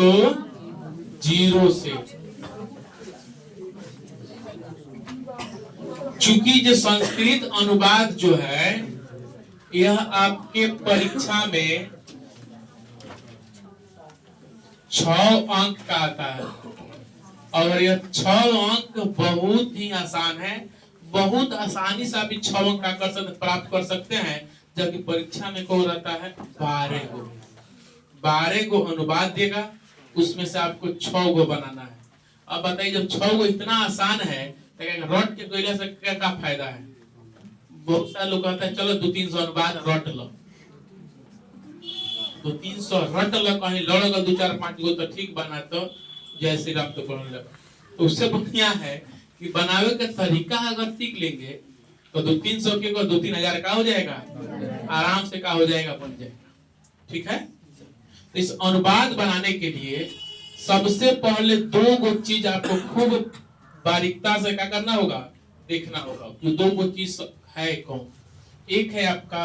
तो जीरो से। चूंकि जो संस्कृत अनुवाद जो है यह आपके परीक्षा में 6 अंक का आता है और यह 6 अंक बहुत ही आसान है। बहुत आसानी से आप 6 अंक का प्राप्त कर सकते हैं, जबकि परीक्षा में को रहता है 12 गो अनुवाद देगा, उसमें से आपको 6 गो बनाना है। अब बताइए जब 6 गो इतना आसान है तो रट के कोयला से क्या फायदा है। बहुत सारे लोग कहते हैं चलो 200-300 अनुवाद रट लो, 200-300 रट लो, कहीं लड़ोगा 2-4-5 गो तो ठीक बना, तो जय श्री राम तो पढ़ लो। तो उससे बढ़िया है कि बनावे का तरीका अगर सीख लेंगे तो 200-300 के को 2-3 हजार का हो जाएगा, आराम से का हो जाएगा, बन जाएगा। ठीक है। तो इस अनुवाद बनाने के लिए सबसे पहले 2 गो चीज आपको खूब बारीकता से क्या करना होगा, देखना होगा। जो 2 गो चीज है कौन? एक है आपका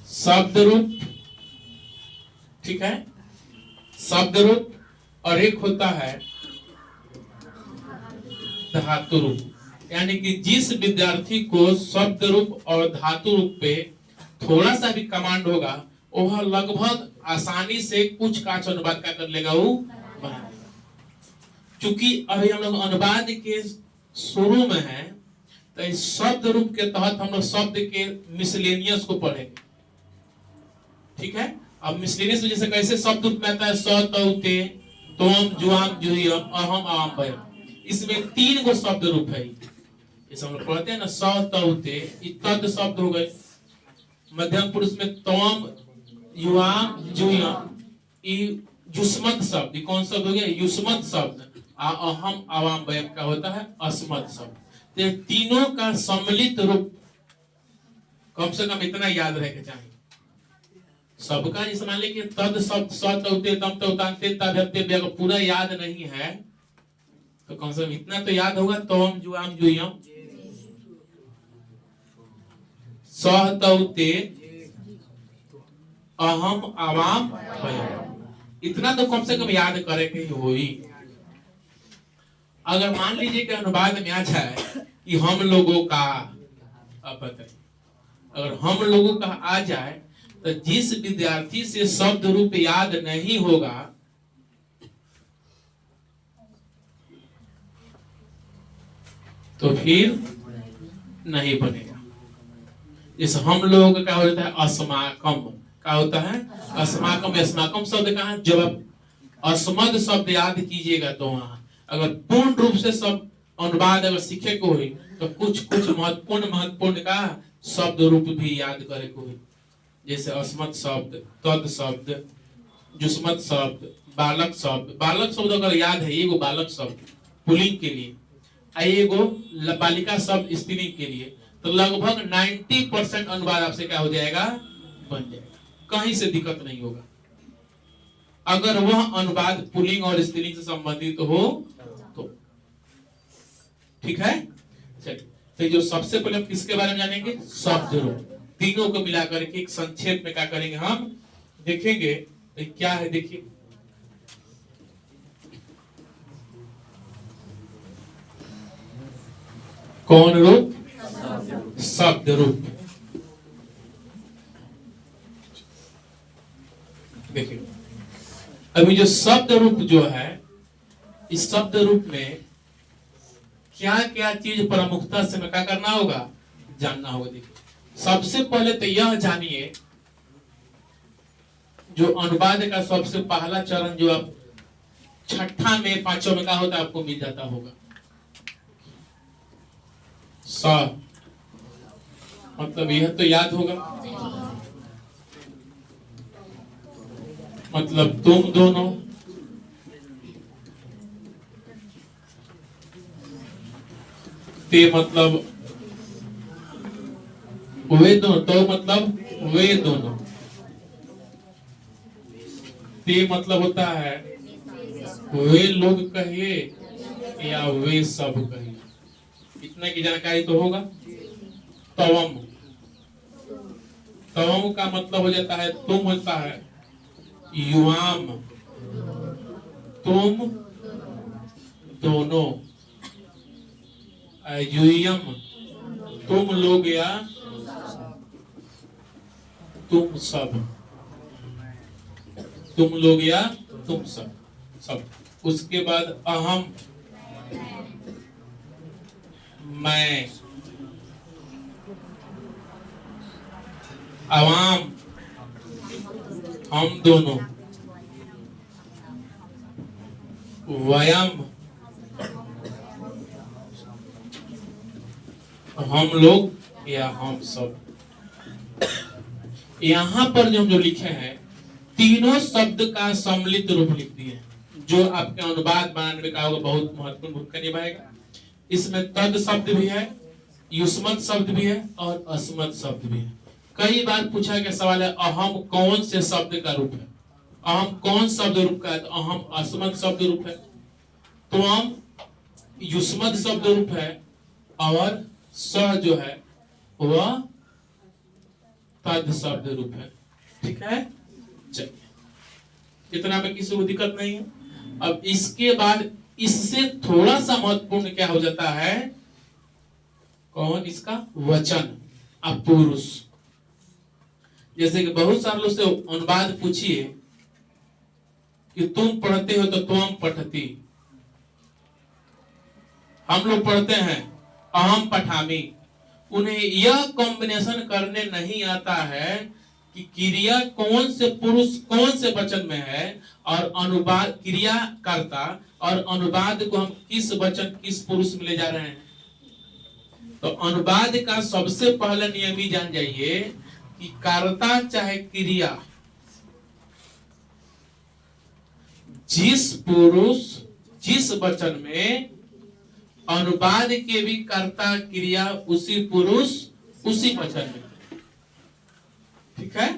शब्द रूप, ठीक है, शब्द रूप, और एक होता है धातु रूप। यानी कि जिस विद्यार्थी को शब्द रूप और धातु रूप पे थोड़ा सा भी कमांड होगा वह लगभग आसानी से कुछ का अनुवाद का कर लेगा, वो बना लेगा। चूंकि अभी हम लोग अनुवाद के शुरू में हैं, तो इस शब्द रूप के तहत हम लोग शब्द के मिसलेनियस को पढ़ेंगे। ठीक है। अब मिसलेनियस में जैसे कैसे शब्द रूप में आता है, स तौ ते तोम जुआम जुहियम अहम आम भयम, इसमें 3 गो शब्द रूप है। इस हम लोग पढ़ते हैं ना, स तौ ते तद शब्द हो गए, मध्यम पुरुष में तोम युआम जुहियम, युष्मत शब्द कौन शब्द हो गया, युष्मत शब्द, अहम आवाम भयम का होता है अस्मत् शब्द। तो तीनों का सम्मिलित रूप कम से कम इतना याद रहे चाहिए सबका। जैसे मान लीजिए तद शब्द सौते तम तौतांते तदहते अगर पूरा याद नहीं है तो कम से कम इतना तो याद होगा, तोम जुआम जुयम सह तौते अहम आवाम भयम, इतना तो कम से कम याद करे के होई। अगर मान लीजिए कि अनुवाद में अच्छा है कि हम लोगों का, अब बताइए अगर हम लोगों का आ जाए तो जिस विद्यार्थी से शब्द रूप याद नहीं होगा तो फिर नहीं बनेगा। जैसे हम लोगों का क्या होता है, अस्माकम क्या होता है, अस्माकम। अस्माकम शब्द कहाँ है, जब आप अस्मद शब्द याद कीजिएगा तो वहां अगर पूर्ण रूप से सब अनुवाद अगर सीखे को हुई तो कुछ महत्वपूर्ण का शब्द रूप भी याद करे को हुई। जैसे अस्मत् शब्द, तद शब्द, जुस्मत शब्द, बालक शब्द। बालक शब्द अगर याद है, एगो बालक शब्द पुल्लिंग के लिए, एगो बालिका शब्द स्त्रीलिंग के लिए, तो लगभग 90% अनुवाद आपसे क्या हो जाएगा, बन जाएगा, कहीं से दिक्कत नहीं होगा। अगर वह अनुवाद पुल्लिंग और स्त्रीलिंग से संबंधित हो तो ठीक है। चलिए, तो जो सबसे पहले किसके बारे में जानेंगे, शब्द रूप। तीनों को मिलाकर के एक संक्षेप में क्या करेंगे, हम देखेंगे तो क्या है। देखिए कौन रूप, शब्द रूप। देखिए अभी जो शब्द रूप जो है, इस शब्द रूप में क्या क्या चीज प्रमुखता से क्या करना होगा, जानना होगा। देखिए सबसे पहले तो यह जानिए, जो अनुवाद का सबसे पहला चरण जो आप 6ठा में 5वां में क्या होता है आपको मिल जाता होगा, स मतलब यह तो याद होगा, मतलब तुम दोनों, ते मतलब वे दोनों, तो मतलब वे दोनों, ते मतलब होता है वे लोग कहिए या वे सब कहिए, इतना की जानकारी तो होगा। तवम, तवम का मतलब हो जाता है तुम, होता है युवाम तुम दोनों, यूयम तुम लोग या तुम सब, तुम लोग या तुम सब, सब। उसके बाद अहम मैं, अवाम हम दोनों, वयम हम लोग या हम सब। यहाँ पर जो लिखे हैं तीनों शब्द का सम्मिलित रूप लिख दिए, जो आपके अनुवाद बनाने में कहा होगा बहुत महत्वपूर्ण भूमिका निभाएगा। इसमें तद शब्द भी है, युष्मत शब्द भी है और अस्मत् शब्द भी है। कई बार पूछा गया सवाल है अहम कौन से शब्द का रूप है, अहम कौन शब्द रूप का है, तो अहम अस्मत् शब्द रूप है, त्वम युष्मत शब्द रूप है और स जो है वह तद शब्द रूप है। ठीक है, चलिए इतना में किसी को दिक्कत नहीं है। अब इसके बाद इससे थोड़ा सा महत्वपूर्ण क्या हो जाता है, कौन, इसका वचन अपुरुष। जैसे कि बहुत सारे लोग से अनुवाद पूछिए कि तुम पढ़ते हो तो तुम पठती, हम लोग पढ़ते हैं अहम पठामी। उन्हें यह कॉम्बिनेशन करने नहीं आता है कि क्रिया कौन से पुरुष कौन से वचन में है और अनुवाद क्रिया करता और अनुवाद को हम किस वचन किस पुरुष में ले जा रहे हैं। तो अनुवाद का सबसे पहला नियम ही जान जाइए कि कर्ता चाहे क्रिया जिस पुरुष जिस वचन में, अनुवाद के भी कर्ता क्रिया उसी पुरुष उसी वचन में। ठीक है,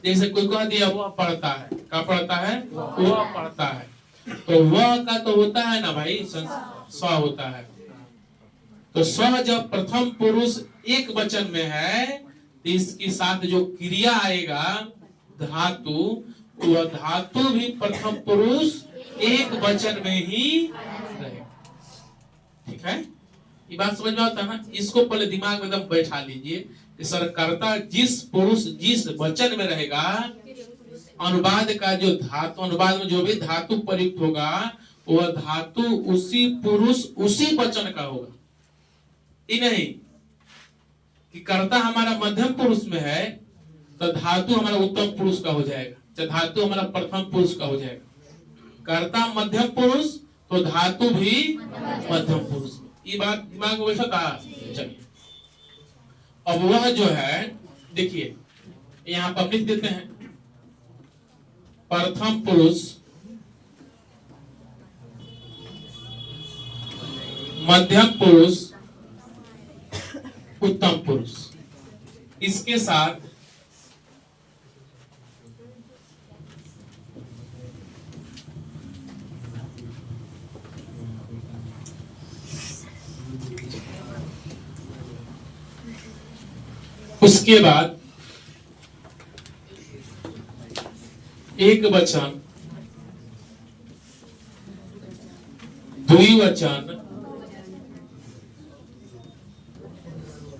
जैसे कोई कह दिया वह पढ़ता है, क्या पढ़ता है, वह पढ़ता है, तो वह का तो होता है ना भाई स होता है। तो स जब प्रथम पुरुष एक वचन में है तो इसके साथ जो क्रिया आएगा धातु, वह धातु भी प्रथम पुरुष एक वचन में ही रहेगा। ठीक है, ये बात समझ में आता है ना। इसको पहले दिमाग में एकदम बैठा लीजिए कि सर कर्ता जिस पुरुष जिस वचन में रहेगा, अनुवाद का जो धातु, अनुवाद में जो भी धातु प्रयुक्त होगा वह धातु उसी पुरुष उसी वचन का होगा। ये नहीं कि कर्ता हमारा मध्यम पुरुष में है तो धातु हमारा उत्तम पुरुष का हो जाएगा, चाहे धातु हमारा प्रथम पुरुष का हो जाएगा। कर्ता मध्यम पुरुष तो धातु भी मध्यम पुरुष। ये बात दिमाग में बैठा था। चलिए अब वह जो है देखिए यहाँ पर लिख देते हैं प्रथम पुरुष मध्यम पुरुष उत्तम पुरुष, इसके साथ उसके बाद एक वचन द्विवचन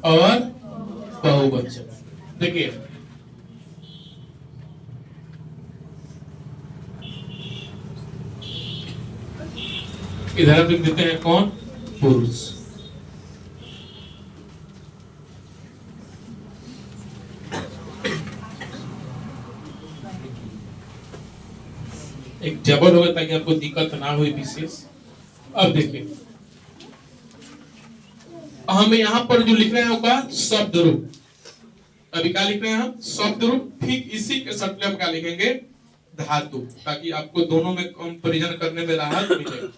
और बहुवचन। देखिए इधर हम लिख देते हैं कौन, पुरुष। एक जबर होगा ताकि आपको दिक्कत ना हो विशेष। अब देखिए हम यहाँ पर जो लिख रहे हैं होगा शब्द रूप। अभी क्या लिख रहे हैं हम, शब्द रूप। ठीक इसी के सटले हम क्या लिखेंगे, धातु, ताकि आपको दोनों में कंपैरिजन करने में राहत मिले।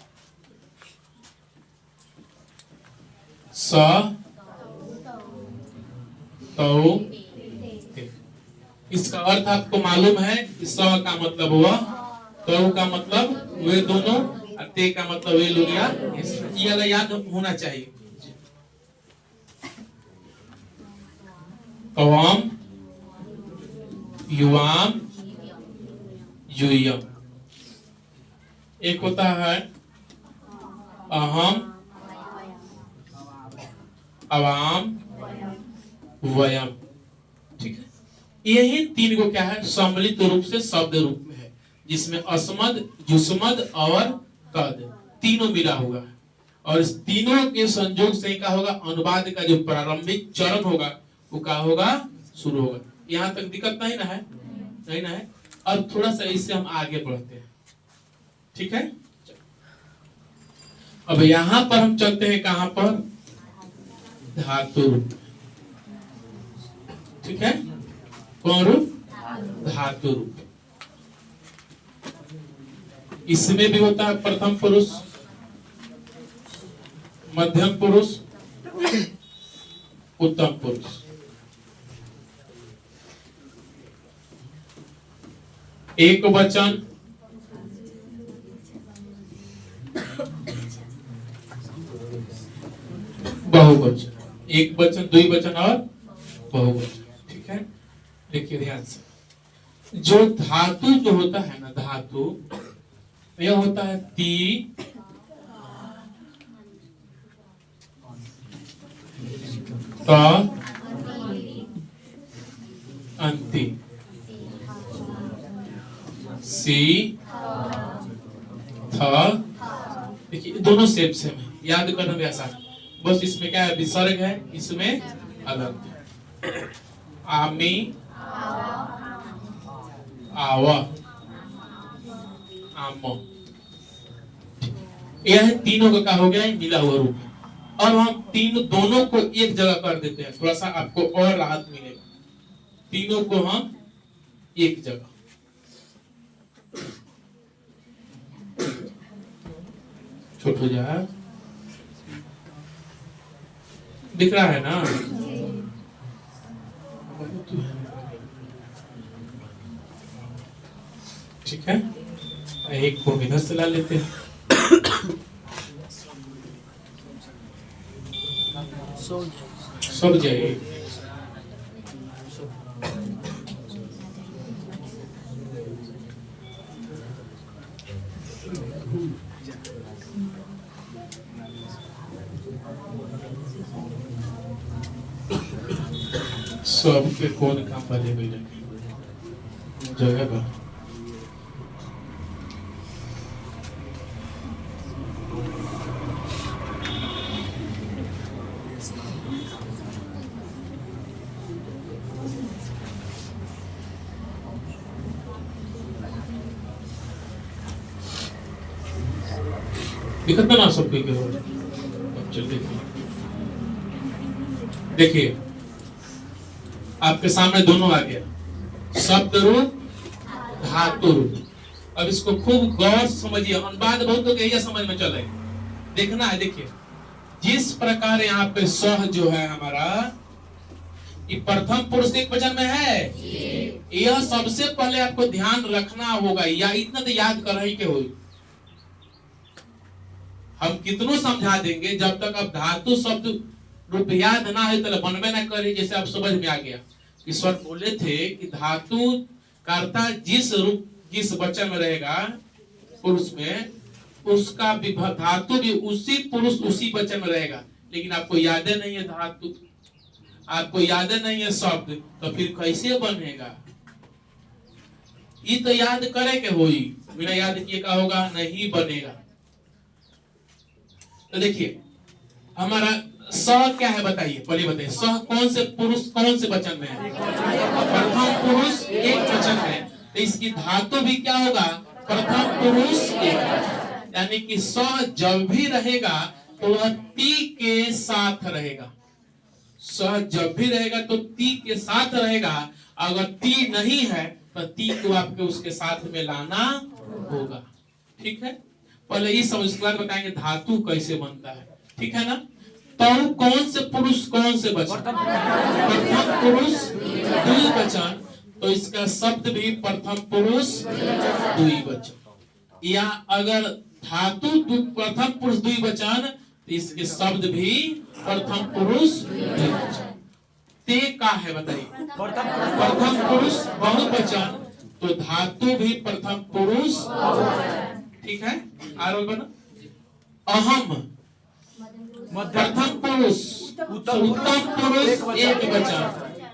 स तो इसका अर्थ आपको मालूम है कि स का मतलब हुआ, तो का मतलब वे दोनों, और ते का मतलब वे लोग या ये याद होना चाहिए। कवाम युवाम यूयम। एक होता है अहम, अवाम, वयम। ठीक है, यही तीन को क्या है, सम्मिलित रूप से शब्द रूप में है, जिसमें अस्मद, जुस्मद और कद तीनों मिला हुआ है। और इस तीनों के संयोग से ही क्या होगा, अनुवाद का जो प्रारंभिक चरण होगा वो क्या होगा, शुरू होगा। यहाँ तक दिक्कत नहीं ना है, नहीं ना है। अब थोड़ा सा इससे हम आगे बढ़ते हैं, ठीक है। अब यहाँ पर हम चलते हैं कहां पर, धातु रूप, ठीक है। कौन रूप, धातु रूप। इसमें भी होता है प्रथम पुरुष, मध्यम पुरुष, उत्तम पुरुष। एक वचन, बहुवचन, एक वचन, द्विवचन और बहुवचन, ठीक है। देखिए ध्यान से, जो धातु जो होता है ना, धातु यह होता है ती, त, अंति, सी, थ। देखिए दोनों सेम सेम है, याद करना भी आसान, बस इसमें क्या है, विसर्ग है, इसमें अलग है। आमी, आव, आमो, यह तीनों का क्या हो गया, मिला हुआ रूप है। अब हम दोनों को एक जगह कर देते हैं, थोड़ा सा आपको और राहत मिलेगा। तीनों को हम एक जगह, छोट हो जाए, दिख रहा है ना, ठीक है। एक को इधर से ला लेते हैं, सब जाइए। सबके कौन काम वाले भी जगह पर दिक्कत ना सबके चल। देखिए आपके सामने दोनों आ गया, शब्द रूप, धातु रूप। अब इसको खूब गौर से समझिए, अनुवाद बहुत लोग यही समझ में चले, देखना है। देखिए जिस प्रकार यहाँ पे सह जो है हमारा, ये प्रथम पुरुष एक वचन में है, यह सबसे पहले आपको ध्यान रखना होगा, या इतना तो याद कर रही के हो। हम कितनों समझा देंगे, जब तक अब धातु शब्द रूप याद ना है तो बनबे ना करे। जैसे आप समझ में आ गया, ईश्वर बोले थे कि धातु कर्ता जिस रूप, जिस वचन में रहेगा पुरुष में, उसका धातु भी उसी पुरुष उसी वचन में रहेगा। लेकिन आपको याद नहीं है धातु, आपको याद नहीं है शब्द, तो फिर कैसे बनेगा? ये तो याद करे के होई, बिना याद किए का होगा, नहीं बनेगा। तो देखिए हमारा स क्या है बताइए, पहले बताइए। स कौन से पुरुष, कौन से वचन में है? प्रथम पुरुष एक वचन में, तो इसकी धातु भी क्या होगा? प्रथम पुरुष एक। यानी कि स जब भी रहेगा तो वह ती के साथ रहेगा। स जब भी रहेगा तो ती के साथ रहेगा। अगर ती नहीं है तो ती को आपके उसके साथ में लाना होगा। ठीक है, पहले इस समझ बताएंगे धातु कैसे बनता है। ठीक है ना? तो कौन से पुरुष कौन से वचन? प्रथम पुरुष द्विवचन, तो इसका शब्द भी प्रथम पुरुष द्विवचन। या अगर धातु प्रथम पुरुष द्विवचन, तो इसके शब्द भी प्रथम पुरुष द्विवचन। ते का है बताइए? प्रथम पुरुष बहुवचन, तो धातु भी प्रथम पुरुष, ठीक है। आरोल बना अहम प्रथम पुरुष, उत्तम पुरुष एक वचन,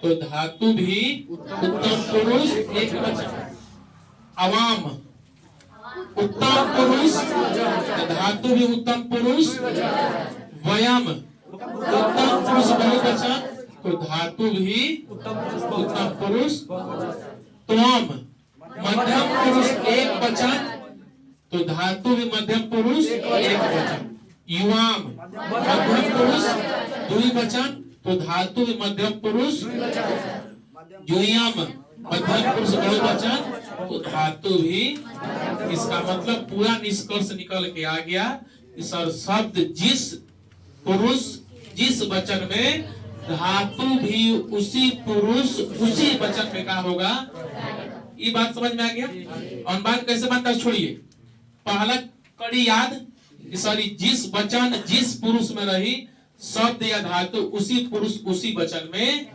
तो धातु भी उत्तम पुरुष एक वचन। अवाम उत्तम पुरुष, धातु भी उत्तम पुरुष। वयम उत्तम पुरुष बहुवचन, तो धातु भी उत्तम पुरुष। त्वम मध्यम पुरुष एक वचन, तो धातु भी मध्यम पुरुष एक वचन। युवाम मध्यम पुरुष द्विवचन, तो धातु भी मध्यम पुरुष। युयाम मध्यम पुरुष बहुवचन, तो धातु भी। इसका मतलब पूरा निष्कर्ष निकल के आ गया कि सर शब्द जिस पुरुष जिस वचन में, धातु भी उसी पुरुष उसी वचन में क्या होगा। ये बात समझ में आ गया। अनुमान कैसे बनता है छोड़िए, पहला कड़ी याद, सॉरी जिस वचन जिस पुरुष में रही, शब्द या धातु उसी पुरुष उसी वचन में,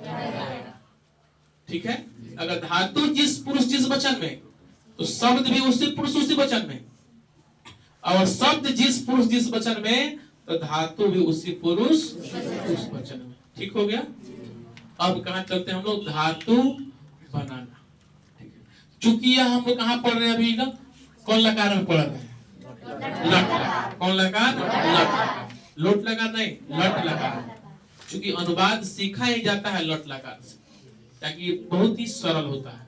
ठीक है। अगर धातु जिस पुरुष जिस वचन में, तो शब्द भी उसी पुरुष उसी वचन में, और शब्द जिस पुरुष जिस वचन में, तो धातु भी उसी पुरुष उस वचन में। ठीक हो गया। अब कहां चलते हैं हम लोग, धातु बनाना। चूंकि यह हम लोग कहां पढ़ रहे हैं अभी ना, कौन लकार में पढ़ रहे हैं, लट। कौन लकार, लट। लोट लकार नहीं, लट लकार। चूंकि अनुवाद सीखा ही जाता है लट लकार से, ताकि बहुत ही सरल होता है।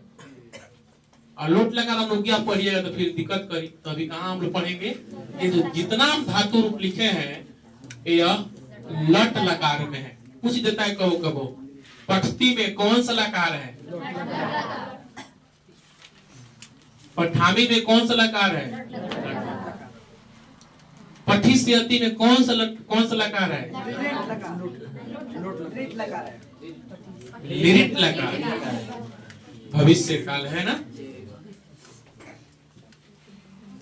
और लोट लकार अनुज्ञा पढ़िएगा तो फिर दिक्कत करी, तो अभी कहाँ हम लोग पढ़ेंगे। ये जो जितना हम धातु रूप लिखे हैं, यह लट लकार में है। पूछ देता है कहो कहो, पठती में कौन सा लकार है, पठामी में कौन सा लकार है, पठिष्यति में कौन सा लकार है, लिरिट लकार, भविष्य काल है ना।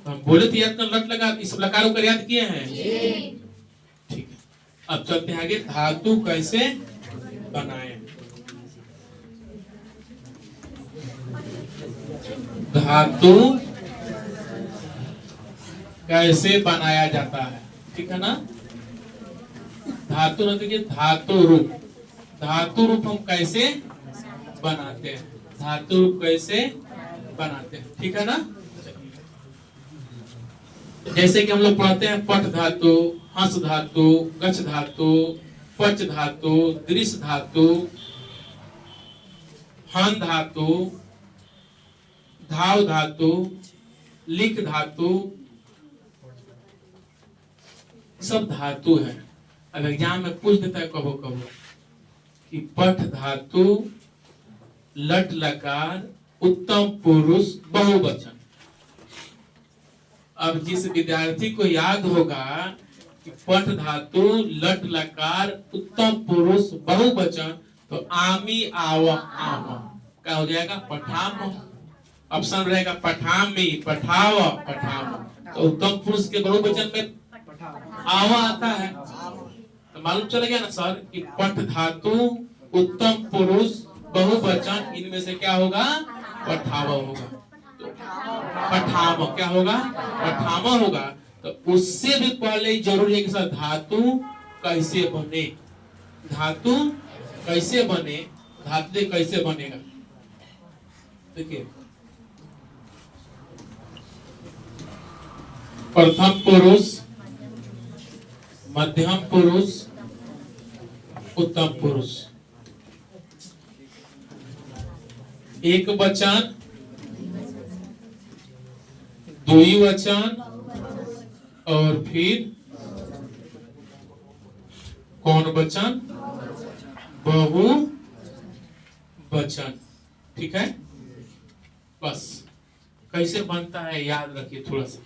हम बोले थे याद लट लगा, इस लकारों को याद किए हैं, ठीक है। अब चलते हैं आगे, धातु कैसे बनाए। धातु कैसे बनाया जाता है, ठीक है ना। धातु न देखिए, धातु रूप। धातु रूप हम कैसे बनाते हैं, धातु रूप कैसे बनाते हैं, ठीक है ना। जैसे कि हम लोग पढ़ते हैं पठ धातु, हंस धातु, गच्छ धातु, पच धातु, दृश्य धातु, हन धातु, धाव धातु, लिख धातु, सब धातु है। अब एग्जाम में पूछ देता है कबो कबो कि पठ धातु, लट लकार, उत्तम पुरुष बहुवचन। अब जिस विद्यार्थी को याद होगा कि पठ धातु, लट लकार, उत्तम पुरुष बहुवचन, तो आमी आव आम क्या हो जाएगा, पठाम। ऑप्शन रहेगा पठामी, पठाव, पठाम। तो उत्तम पुरुष के बहुवचन में आवा आता है, तो मालूम चल गया ना सर कि पठ धातु, उत्तम पुरुष बहुवचन, इनमें से क्या होगा, पठाव होगा। तो पठाम क्या होगा, पठाम होगा। तो उससे भी पहले जरूरी है कि सर धातु कैसे बने, धातु कैसे बने, धातु कैसे बनेगा। देखिए प्रथम पुरुष, मध्यम पुरुष, उत्तम पुरुष, एक वचन, द्विवचन, और फिर कौन वचन, बहु वचन, ठीक है। बस कैसे बनता है याद रखिए थोड़ा सा।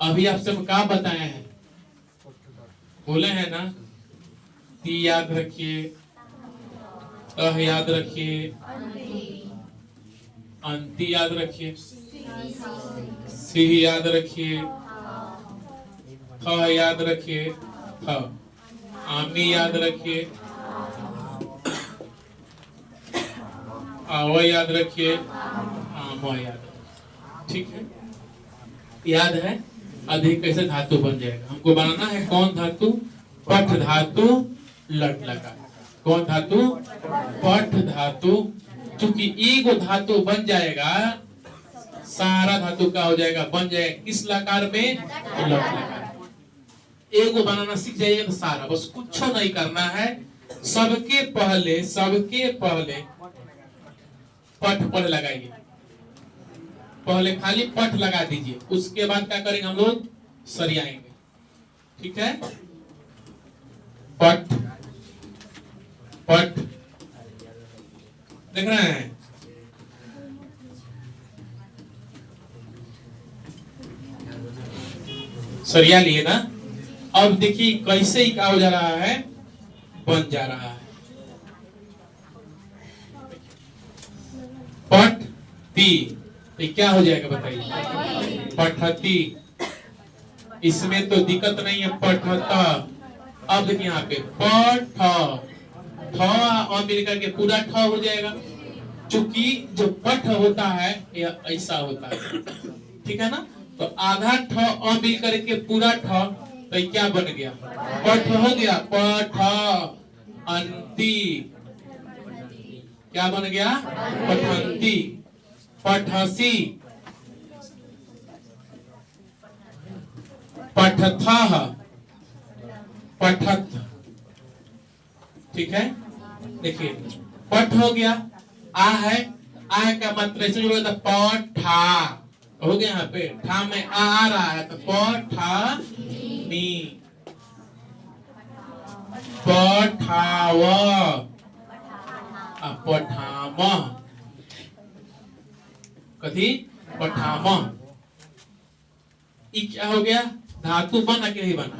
अभी आपसे हम क्या बताए हैं, बोले हैं ना, ती याद रखिए, अह याद रखिए, अंति याद रखिए, सी याद रखिए, थ याद रखिए, थ, आमी याद रखिए, आव याद रखिए, आम याद रखिए। ठीक है, याद है? अधिक कैसे धातु बन जाएगा? हमको बनाना है कौन धातु? पठ धातु लट लगा। कौन धातु? पठ धातु। चूंकि एगो धातु बन जाएगा, सारा धातु का हो जाएगा, बन जाएगा किस लकार में? लट लकार। एगो बनाना सीख जाइए तो सारा, बस कुछ नहीं करना है। सबके पहले पठ पर लगाइए, पहले खाली पठ लगा दीजिए, उसके बाद क्या करेंगे हम लोग? सरियाएंगे। ठीक है, पठ पठ देख रहे हैं? सरिया लिए ना? अब देखिए कैसे ही क्या हो जा रहा है? बन जा रहा है। पठ ती, तो क्या हो जाएगा बताइए? पठती। इसमें तो दिक्कत नहीं है, पठता। अब देखिए यहाँ पे पठ, ठ और मिलकर के पूरा ठ हो जाएगा। चूंकि जो पठ होता है यह ऐसा होता है, ठीक है ना? तो आधा ठ और मिलकर के पूरा ठ, तो क्या बन गया? पठ हो गया। पठ अंती, क्या बन गया? पठंती। पठसी, पठथः, पठत। ठीक है, देखिए पठ हो गया। आ है, आ का मतलब ऐसे जो होता पठा हो गया। यहाँ पे ठा में आ रहा है तो पठामी, पठाव, पठाम, कथी? पठाम। ये क्या हो गया? धातु बना कि नहीं बना?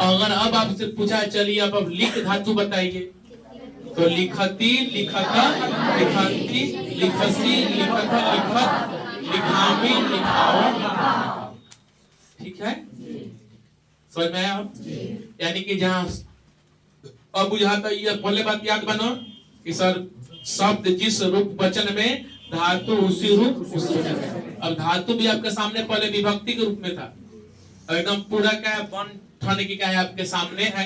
अगर अब आपसे पूछा चलिए अब लिख धातु बताइए, तो लिखती, लिखता, लिखंती, लिखसी, लिखत, लिखत, लिखामी, लिखाओ। ठीक है, समझ में आया? यानी कि जहां अब बुझाता, ये पहले बात याद बनो कि सर शब्द जिस रूप वचन में, धातु उसी रूप उस वचन में। अब धातु भी आपके सामने पहले विभक्ति के रूप में था, एकदम पूरा क्या वन ठन की क्या है आपके सामने है।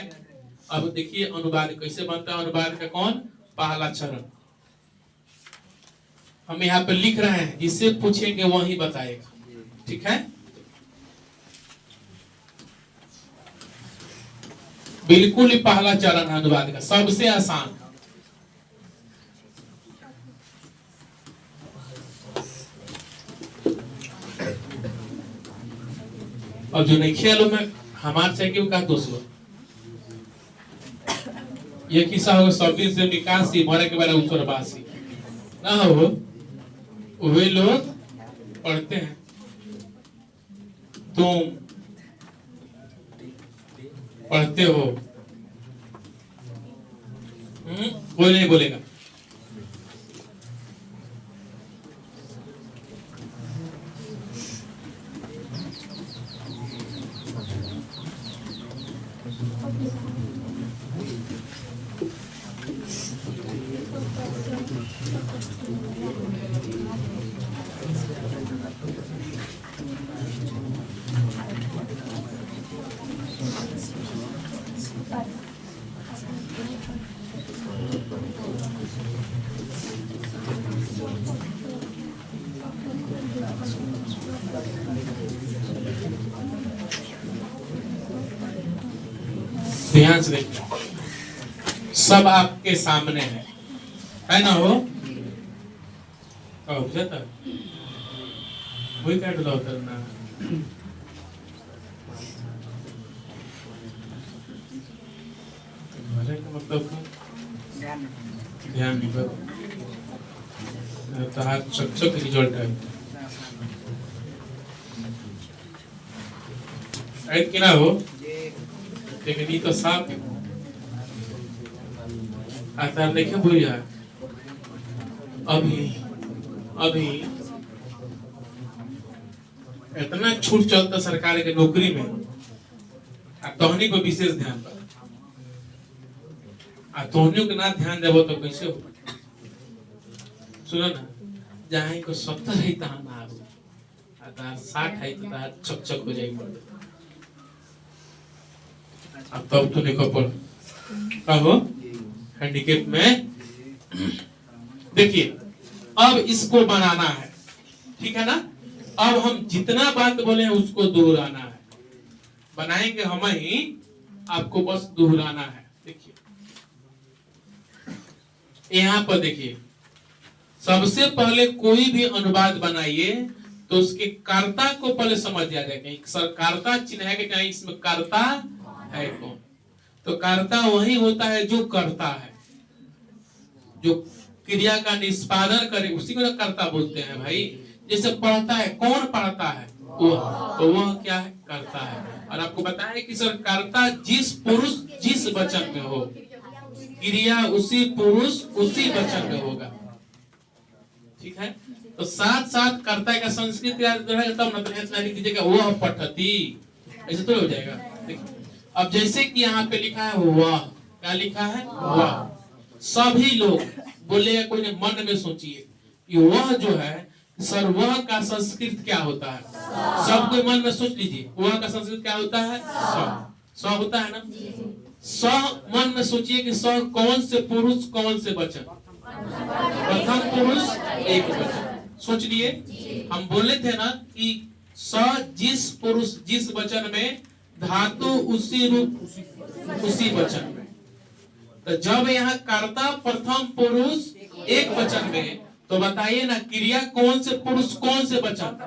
अब देखिए अनुवाद कैसे बनता है। अनुवाद का कौन? पहला चरण हम यहाँ पे लिख रहे हैं, जिससे पूछेंगे वही बताएगा। ठीक है, बिल्कुल ही पहला चरण है अनुवाद का, सबसे आसान। और जो नहीं खेलो में हमारे से क्यों का दोस्त लो, ये किस्सा होगा सब दिन से विकासी मरे के बारे में उत्तरवासी ना हो। वे लोग पढ़ते हैं, तुम पढ़ते हो, कोई नहीं बोलेगा। ध्यान से देखिए, सब आपके सामने है ना? हो जाता वही क्या डुला उतरना। मतलब ध्यान नहीं करो, तो हाथ चक रिजल्ट है ऐड कि ना हो, लेकिन ये तो साफ आता देखे भूल जाए। अभी इतना छूट चलता सरकार के नौकरी में, तोहनी को विशेष ध्यान पर, तोहनियों के ना ध्यान देवो तो कैसे हो? सुनो ना, जहाँ को 70 है तहाँ ना तार 60 है तो तार चक चक हो जाएगी। अब तब तो देखो पर कहो हैंडीकेप में देखिए अब इसको बनाना है, ठीक है ना। अब हम जितना बात बोले हैं उसको दोहराना है, बनाएंगे हम ही, आपको बस दोहराना है। देखिए यहाँ पर देखिए, सबसे पहले कोई भी अनुवाद बनाइए तो उसके कर्ता को पहले समझ आ जाएगा। सर कर्ता चिन्ह है कि नहीं, इसमें कर्ता है कौन। तो कर्ता वही होता है जो करता है, जो क्रिया का निष्पादन करे, उसी को कर्ता बोलते हैं भाई। जैसे पढ़ता है, कौन पढ़ता है, वह, तो वह क्या है, करता है। और आपको बताया कि सर कर्ता जिस पुरुष जिस वचन में हो, क्रिया उसी पुरुष उसी वचन में होगा, ठीक है। तो साथ साथ कर्ता का संस्कृत याद रहेगा तब न लिख दीजिएगा वह पठती, ऐसे तो हो जाएगा। देखिए अब जैसे कि यहाँ पे लिखा है वह, क्या लिखा है, वह। सभी लोग बोलेगा, कोई ने मन में सोचिए कि वह जो है सर वह का संस्कृत क्या होता है, सब कोई मन में सोच लीजिए वह का संस्कृत क्या होता है, स होता है ना। स मन में सोचिए कि स कौन से पुरुष कौन से वचन, प्रथम पुरुष एक वचन, सोच लिए। हम बोले थे ना कि स जिस पुरुष जिस वचन में, धातु उसी रूप उसी वचन में। तो जब यहाँ कर्ता प्रथम पुरुष एक वचन में, तो बताइए ना क्रिया कौन से पुरुष कौन से वचन।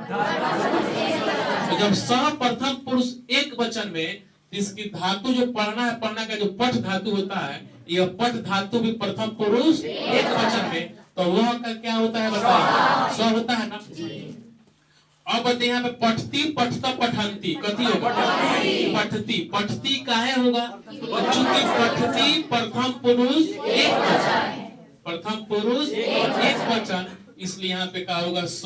तो जब स प्रथम पुरुष एक वचन में, इसकी धातु जो पढ़ना है, पढ़ना का जो पठ धातु होता है, यह पठ धातु भी प्रथम पुरुष एक वचन में, तो वह का क्या होता है बताइए, स होता है ना। अब बताइए यहाँ पे पठती पठता पठंती, कथी होगा, पठती। पठती काहे होगा, चूंकि पठती प्रथम पुरुष एक वचन, प्रथम पुरुष एक वचन, इसलिए यहाँ पे क्या होगा, स।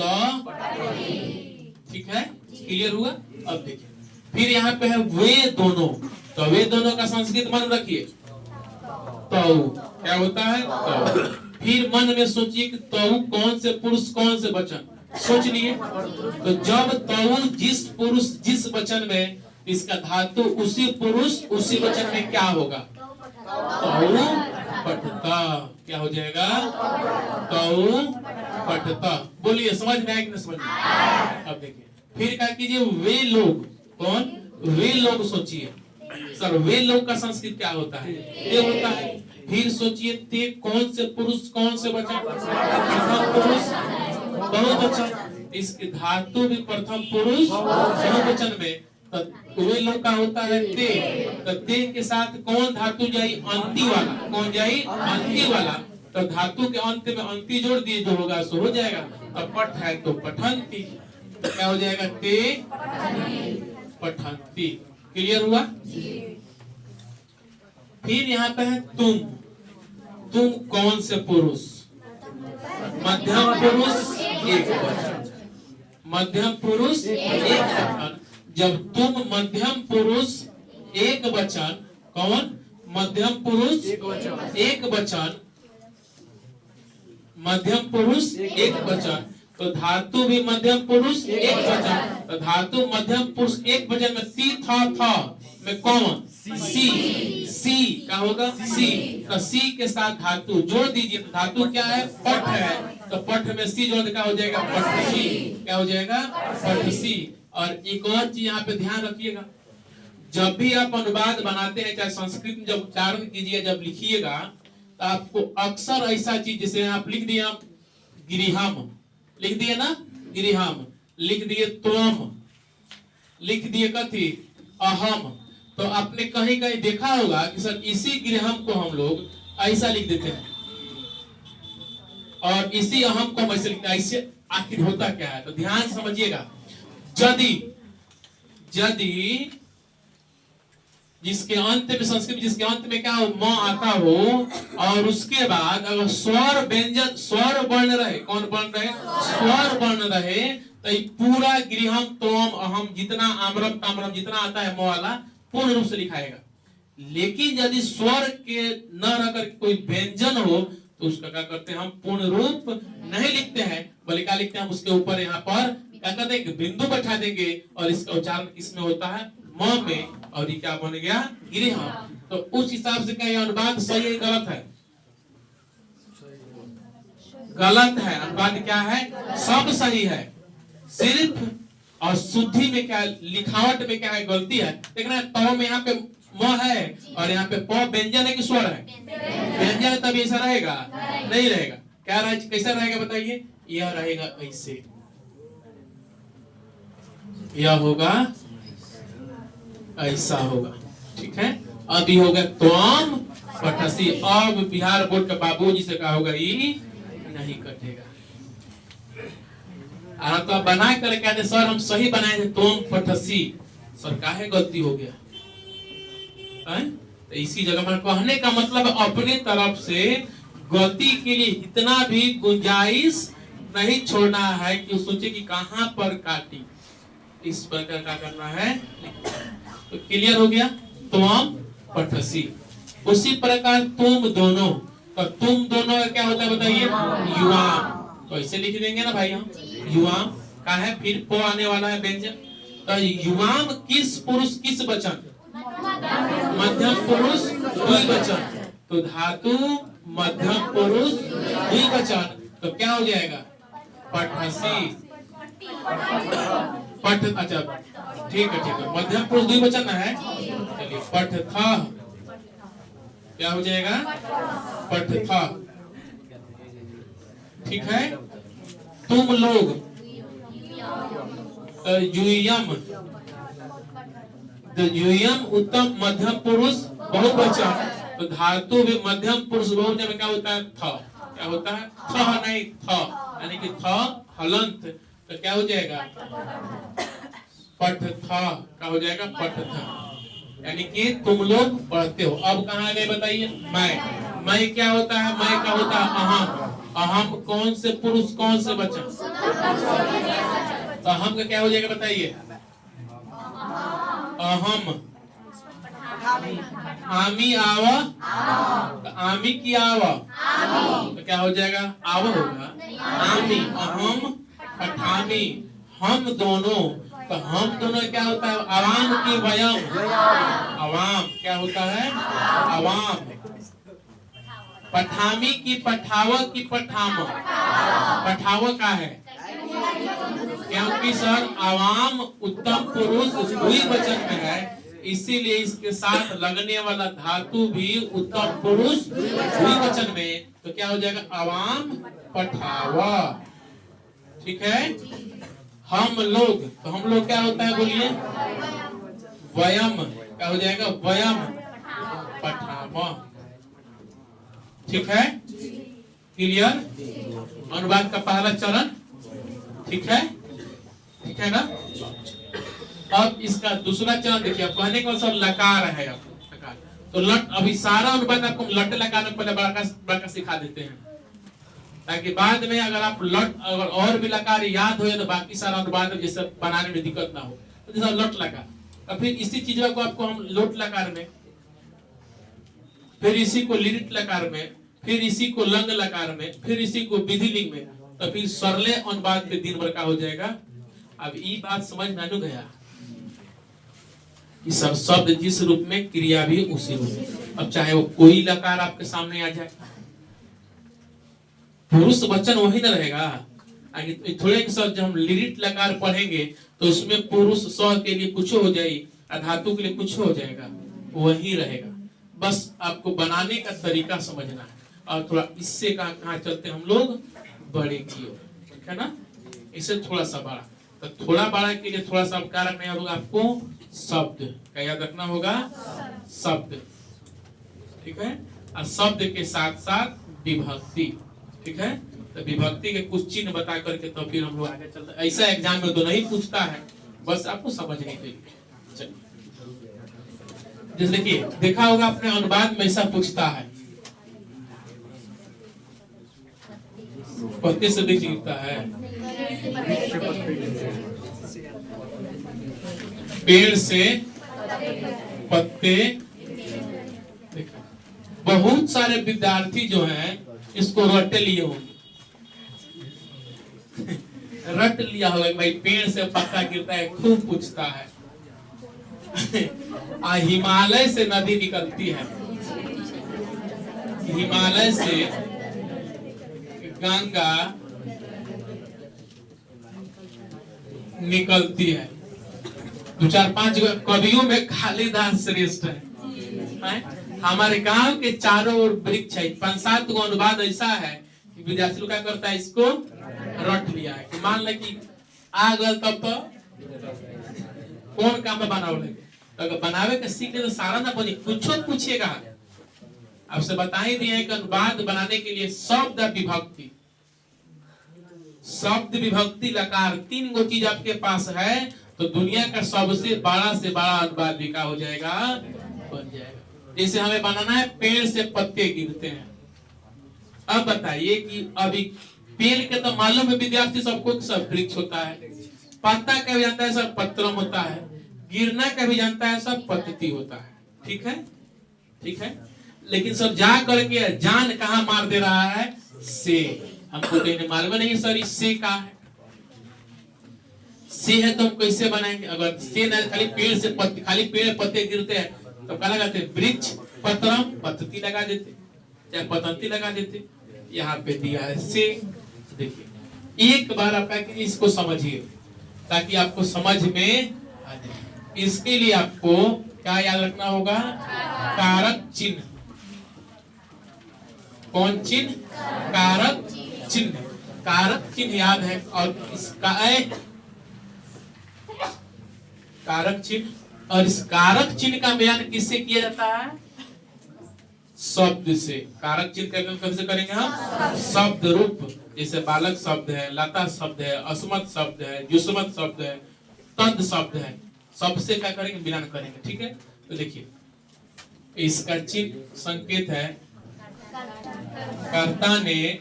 ठीक है, क्लियर हुआ। अब देखिए फिर यहाँ पे है वे दोनों, तो वे दोनों का संस्कृत मन रखिए, तो क्या होता है, तो। फिर मन में सोचिए कि तो कौन से पुरुष कौन से वचन, सोच लिए। तो जब तो जिस पुरुष जिस वचन में, इसका धातु उसी पुरुष उसी वचन में क्या होगा, तो पठता, क्या हो जाएगा, तो पठता। बोलिए समझ में आया कि नहीं समझ में। अब देखिए फिर क्या कीजिए, वे लोग, कौन, वे लोग सोचिए सर वे लोग का संस्कृत क्या होता है, ते होता है। फिर सोचिए ते कौन से पुरुष कौन से वचन, प्रथम पुरुष बहुवचन, इसकी धातु भी प्रथम पुरुष बहुवचन में, तो वे लोग का होता है ते। तो ते के साथ कौन धातु जाई, अंति वाला, कौन जाई, अंति वाला। तो धातु के अंत में अंति जोड़ दिए, जो होगा सो हो जाएगा। तो पठ है तो पठंती, क्या हो जाएगा, ते पठंती। क्लियर हुआ। फिर यहाँ पे है तुम कौन से पुरुष, मध्यम पुरुष एक वचन, मध्यम पुरुष एक वचन। जब तुम मध्यम पुरुष एक वचन, कौन, मध्यम पुरुष एक वचन, मध्यम पुरुष एक वचन, तो धातु भी मध्यम पुरुष एक वचन। तो धातु मध्यम पुरुष एक वचन में सी था में कौन, सी क्या होगा, सी। तो सी के साथ धातु जोड़ दीजिए, धातु क्या है, पठ है। तो पठ में सी जोड़ क्या हो जाएगा, पठ सी, क्या हो जाएगा, पठ सी। और एक और चीज यहाँ पे ध्यान रखिएगा, जब भी आप अनुवाद बनाते हैं, चाहे संस्कृत में जब उच्चारण कीजिए, जब लिखिएगा, तो आपको अक्सर ऐसा चीज, जैसे आप लिख दिए, आप गिरिहम लिख दिए ना, गिरिहम लिख दिए, त्वम लिख दिए, कथी, अहम। तो आपने कहीं कहीं देखा होगा कि सर इसी गिरहम को हम लोग ऐसा लिख देते हैं, और इसी अहम को हम ऐसे लिखते हैं। ऐसे आखिर होता क्या है, तो ध्यान से समझिएगा। यदि जिसके अंत में, संस्कृत जिसके अंत में क्या हो, म आता हो, और उसके बाद अगर स्वर व्यंजन, स्वर वर्ण रहे, कौन वर्ण रहे, स्वर वर्ण रहे, तो ये पूरा गृहम तोम अहम जितना आम्रम ताम्रम जितना आता है म वाला पूर्ण रूप से लिखाएगा। लेकिन यदि स्वर के न रहकर कोई व्यंजन हो, तो उसका क्या करते हैं हम, पूर्ण रूप नहीं लिखते हैं, बल्कि क्या लिखते हैं, उसके ऊपर यहाँ पर क्या करते हैं, बिंदु बैठा देंगे और इसका उच्चारण किसमें होता है, म में, और ये क्या बन गया, गृह। तो उस हिसाब से क्या ये अनुवाद सही है गलत है? गलत है। अनुवाद क्या है, सब सही है, सिर्फ और शुद्धि में क्या, लिखावट में क्या है, गलती है। देखना तो में यहाँ पे म है और यहाँ पे प व्यंजन है कि स्वर है, व्यंजन है, तब ऐसा रहेगा, नहीं रहेगा। क्या रहे, कैसा रहेगा बताइए, यह रहेगा ऐसे, यह होगा ऐसा होगा, ठीक है। अब ये होगा त्वम पठसी। अब बिहार बोर्ड का बाबूजी से कहा होगा ये नहीं कटेगा। और तो बना कर कहते सर हम सही बनाए थे, त्वम पठसी, सर काहे गलती हो गया है? तो इसी जगह पर कहने का मतलब अपने तरफ से गलती के लिए इतना भी गुंजाइश नहीं छोड़ना है कि सोचे कि कहां पर काटी, इस प्रकार का करना है। तो क्लियर हो गया, तुम पठसी। उसी प्रकार तुम दोनों, तो तुम दोनों का क्या होता है बताइए, युवा। तो ऐसे लिख देंगे ना भाई हम, युवा का है, फिर पो आने वाला है व्यंजन। तो युवाम किस पुरुष किस वचन, मध्यम पुरुष द्विवचन। तो धातु मध्यम पुरुष द्विवचन, तो क्या हो जाएगा, पठसी। पठ, अच्छा ठीक है, मध्यम पुरुष द्विवचन है, चलिए पठ था, क्या हो जाएगा, पठ था, ठीक है। तुम लोग, युयम, युयम उत्तम मध्यम पुरुष बहुवचन। तो धातु भी मध्यम पुरुष बहुवचन में क्या होता है, थ, क्या होता है, थ नहीं थ, यानी कि थ हलंत, तो क्या हो जाएगा, पठ था, क्या हो जाएगा, पठ था, यानी कि तुम लोग पढ़ते हो। अब कहाँ गए बताइए, मैं क्या होता है, मैं क्या होता है, अहम। अहम कौन से पुरुष कौन से वचन, तो अहम का क्या हो जाएगा बताइए, अहम। आमी आव, तो आमी की आव, तो क्या हो जाएगा, आव होगा, आमी। अहम पठामी, हम दोनों, तो हम दोनों क्या होता है, अवाम की वयम। अवाम क्या होता है, अवाम। पठामी की पठाव की पठाम, पठाव का है, क्योंकि सर अवाम उत्तम पुरुष द्विवचन में है, इसीलिए इसके साथ लगने वाला धातु भी उत्तम पुरुष द्विवचन में, तो क्या हो जाएगा, अवाम पठावा, ठीक है। हम लोग, तो हम लोग क्या होता है बोलिए, वयम, क्या हो जाएगा, वयम पठावा, ठीक है। क्लियर, अनुवाद का पहला चरण, ठीक है, ठीक है ना। अब इसका दूसरा चरण देखिए, कहने का मतलब लकार है, लकार। तो लट, अभी सारा अनुवाद आपको लट लकार में पहले बड़ा सिखा देते हैं, ताकि बाद में अगर आप लट, अगर और भी लकार याद हो तो बाकी सारा अनुवाद जैसे बनाने में दिक्कत ना हो। तो जैसा लट लकार, और फिर इसी चीज को आपको हम लोट लकार में, फिर इसी को लिरिट लकार में, फिर इसी को लंग लकार में, फिर इसी को विधिलिंग में, तो फिर सरले अनुवाद पे दिन भर का हो जाएगा। अब ये बात समझ में आ गया, ये सब शब्द जिस रूप में, क्रिया भी उसी रूप में। अब चाहे वो कोई लकार आपके सामने आ जाए, पुरुष वचन वही न रहेगा। थोड़े के साथ जब हम लिरिट लकार पढ़ेंगे तो उसमें पुरुष स के लिए कुछ हो जाएगी, धातु के लिए कुछ हो जाएगा, वही रहेगा। बस आपको बनाने का तरीका समझना है, और थोड़ा इससे कहाँ चलते हम लोग, बड़े की ओर, ठीक है ना। इसे थोड़ा सा बड़ा, तो थोड़ा बड़ा के लिए थोड़ा सा क्या रखना होगा आपको, शब्द का याद रखना होगा, शब्द, ठीक है। और शब्द के साथ साथ विभक्ति, ठीक है। तो विभक्ति के कुछ चिन्ह बता करके तो फिर हम लोग आगे चलते हैं। ऐसा एग्जाम में तो नहीं पूछता है, बस आपको समझने के लिए। चलिए, जैसे देखिए, देखा होगा अपने अनुवाद में ऐसा पूछता है, पत्ते से दिखता है, पेड़ से पत्ते। बहुत सारे विद्यार्थी जो हैं इसको रट्टे लिए होंगे, रट लिया होगा कि भाई पेड़ से पत्ता गिरता है, खूब पूछता है। हिमालय से नदी निकलती है, हिमालय से गंगा निकलती है। 2-4-5 कवियों में कालिदास श्रेष्ठ है। हमारे गांव के चारों ओर वृक्ष है। 5-7 गो अनुवाद ऐसा है कि विद्यार्थी लोग क्या करता है, इसको रट लिया है कि मान ले कि आ गल तब तो कौन काम में बनाओ लगे, तो अगर बनावे के सीख ले तो सारा ना बने, कुछ पूछेगा। आपसे बता ही दिया है कि अनुवाद बनाने के लिए शब्द विभक्ति, शब्द विभक्ति लकार 3 गो चीज आपके पास है तो दुनिया का सबसे बड़ा से बड़ा अनुवाद भी का हो जाएगा, बन जाएगा। जैसे हमें बनाना है पेड़ से पत्ते गिरते हैं। अब बताइए कि अभी पेड़ के तो मालूम है विद्यार्थी सबको सब वृक्ष होता है, पत्ता का भी जानता है सब पत्रम होता है, गिरना का भी जानता है सब पत्ती होता है। ठीक है, ठीक है। लेकिन सब जा करके जान कहाँ मार दे रहा है, से। हमको कहीं मालूम नहीं सर इससे कहा है, से है तो हम कैसे बनाएंगे? अगर से न खाली पेड़ से पत्ते, खाली पेड़ पत्ते गिरते हैं तो क्या लगाते? वृक्ष पत्रम पत्ती लगा देते, चाहे पतंती लगा देते। यहाँ पे दिया है से। देखिए एक बार आपका इसको समझिए ताकि आपको समझ में आ जाए। इसके लिए आपको क्या याद रखना होगा? कारक चिन्ह। कौन चिन्ह? कारक चिन्ह। कारक चिन्ह याद है। और इसका कारक चिन्ह, और इस कारक चिन्ह का बयान किससे किया जाता है? शब्द से। कारक चिन्ह का बयान कैसे करेंगे हम? शब्द रूप। जैसे बालक शब्द है, लता शब्द है, अस्मत् शब्द है, जुस्मत शब्द है, तद शब्द है, सबसे क्या करेंगे? मिलान करेंगे। ठीक है, तो देखिए इसका चिन्ह संकेत है कर्ता ने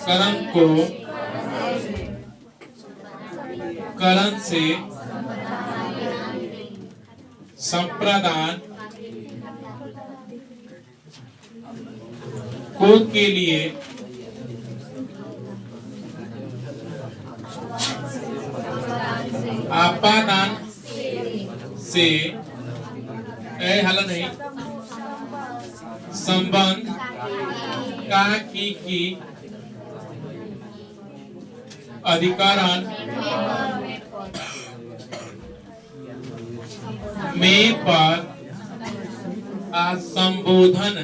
कर्म को करण से संप्रदान को के लिए आपादान से हल नहीं संबंध का की अधिकरण में पर संबोधन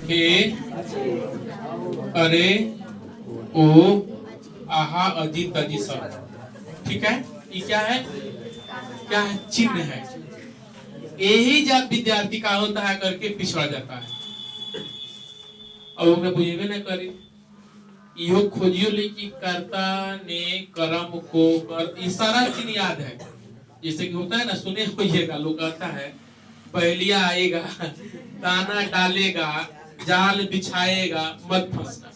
के अरे ओ आहा अजीत अजी सब। ठीक है, ये क्या है? क्या है? चिन्ह है। यही जब विद्यार्थी का होता है करके पिछड़ा जाता है। और वो बुझेबे न करे, इहो खोजियो ले कि कर्ता ने कर्म को कर, ये सारा चीज याद है। जैसे कि होता है ना, सुने होइएगा, लोग कहता है पहलिया आएगा, दाना डालेगा, जाल बिछाएगा, मत फंसना।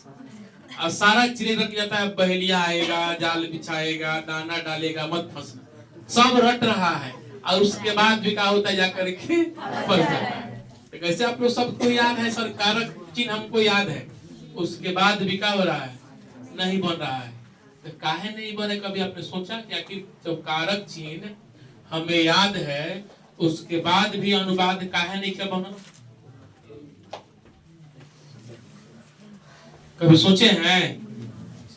और सारा चीज रख जाता है, पहलिया आएगा, जाल बिछाएगा, दाना डालेगा, मत फंसना। सब रट रहा है और उसके बाद भी क्या होता है, जाकर के फंस जाता है। तो कैसे आप लोग सबको याद है सर, कारक चिन्ह हमको याद है, उसके बाद भी क्या हो रहा है? नहीं बन रहा है। तो काहे नहीं बने? कभी आपने सोचा कि आखिर जब कारक चिन्ह हमें याद है उसके बाद भी अनुवाद काहे नहीं क्या बना? कभी सोचे हैं?